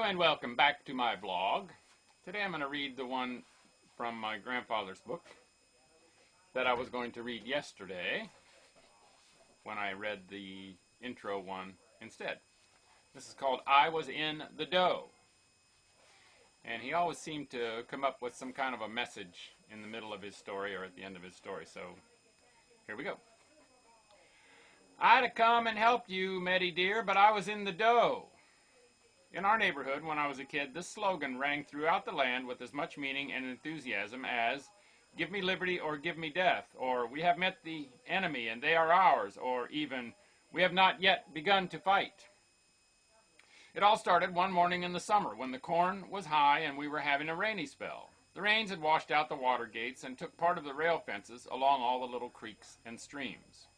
and welcome back to my vlog. Today I'm going to read the one from my grandfather's book that I was going to read yesterday when I read the intro one instead. This is called I Was in the Dough. And he always seemed to come up with some kind of a message in the middle of his story or at the end of his story. So here we go. I'd have come and helped you, Meddy dear, but I was in the dough. In our neighborhood, when I was a kid, this slogan rang throughout the land with as much meaning and enthusiasm as, give me liberty or give me death, or we have met the enemy and they are ours, or even, we have not yet begun to fight. It all started one morning in the summer when the corn was high and we were having a rainy spell. The rains had washed out the water gates and took part of the rail fences along all the little creeks and streams.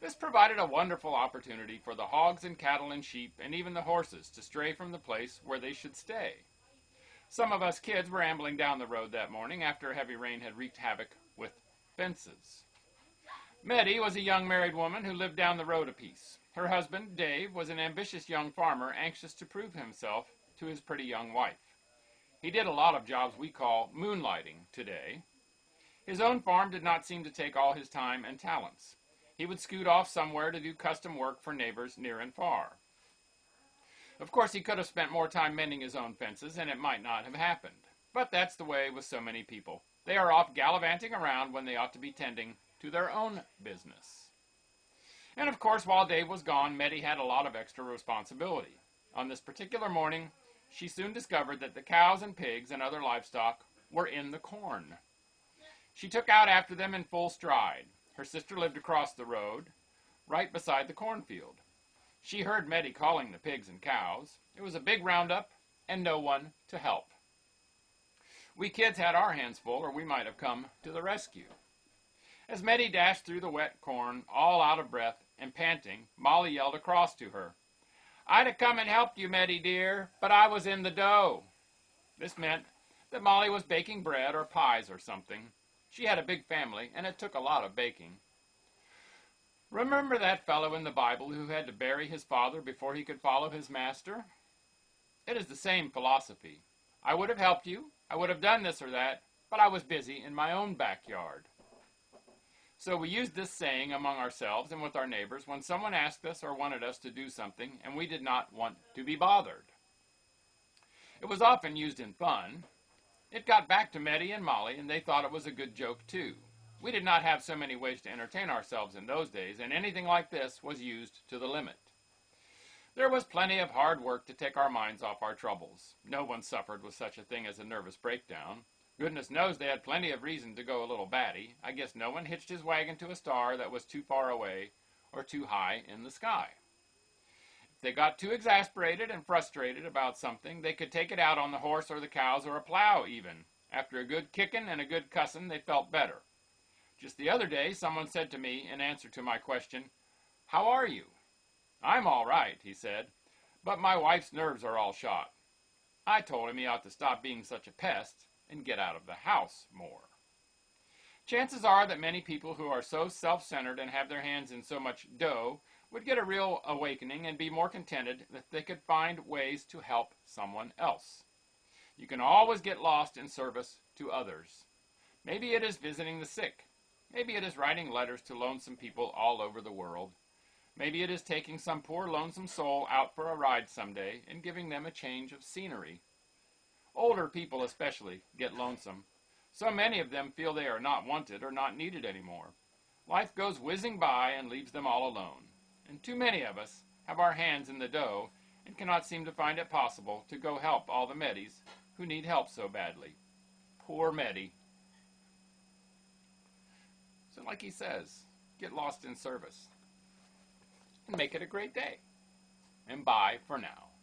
This provided a wonderful opportunity for the hogs and cattle and sheep and even the horses to stray from the place where they should stay. Some of us kids were ambling down the road that morning after a heavy rain had wreaked havoc with fences. Meddy was a young married woman who lived down the road a piece. Her husband, Dave, was an ambitious young farmer anxious to prove himself to his pretty young wife. He did a lot of jobs we call moonlighting today. His own farm did not seem to take all his time and talents. He would scoot off somewhere to do custom work for neighbors near and far. Of course, he could have spent more time mending his own fences, and it might not have happened. But that's the way with so many people. They are off gallivanting around when they ought to be tending to their own business. And of course, while Dave was gone, Meddy had a lot of extra responsibility. On this particular morning, she soon discovered that the cows and pigs and other livestock were in the corn. She took out after them in full stride. Her sister lived across the road, right beside the cornfield. She heard Meddy calling the pigs and cows. It was a big roundup, and no one to help. We kids had our hands full, or we might have come to the rescue. As Meddy dashed through the wet corn, all out of breath and panting, Molly yelled across to her, I'd have come and helped you, Meddy dear, but I was in the dough. This meant that Molly was baking bread or pies or something. She had a big family, and it took a lot of baking. Remember that fellow in the Bible who had to bury his father before he could follow his master? It is the same philosophy. I would have helped you, I would have done this or that, but I was busy in my own backyard. So we used this saying among ourselves and with our neighbors when someone asked us or wanted us to do something and we did not want to be bothered. It was often used in fun. It got back to Meddy and Molly, and they thought it was a good joke, too. We did not have so many ways to entertain ourselves in those days, and anything like this was used to the limit. There was plenty of hard work to take our minds off our troubles. No one suffered with such a thing as a nervous breakdown. Goodness knows they had plenty of reason to go a little batty. I guess no one hitched his wagon to a star that was too far away or too high in the sky. They got too exasperated and frustrated about something, they could take it out on the horse or the cows or a plow even. After a good kicking and a good cussing, they felt better. Just the other day, someone said to me in answer to my question, How are you? I'm all right, he said, but my wife's nerves are all shot. I told him he ought to stop being such a pest and get out of the house more. Chances are that many people who are so self-centered and have their hands in so much dough would get a real awakening and be more contented if they could find ways to help someone else. You can always get lost in service to others. Maybe it is visiting the sick. Maybe it is writing letters to lonesome people all over the world. Maybe it is taking some poor lonesome soul out for a ride someday and giving them a change of scenery. Older people especially get lonesome. So many of them feel they are not wanted or not needed anymore. Life goes whizzing by and leaves them all alone. And too many of us have our hands in the dough and cannot seem to find it possible to go help all the Meddys who need help so badly. Poor Meddy. So like he says, get lost in service and make it a great day. And bye for now.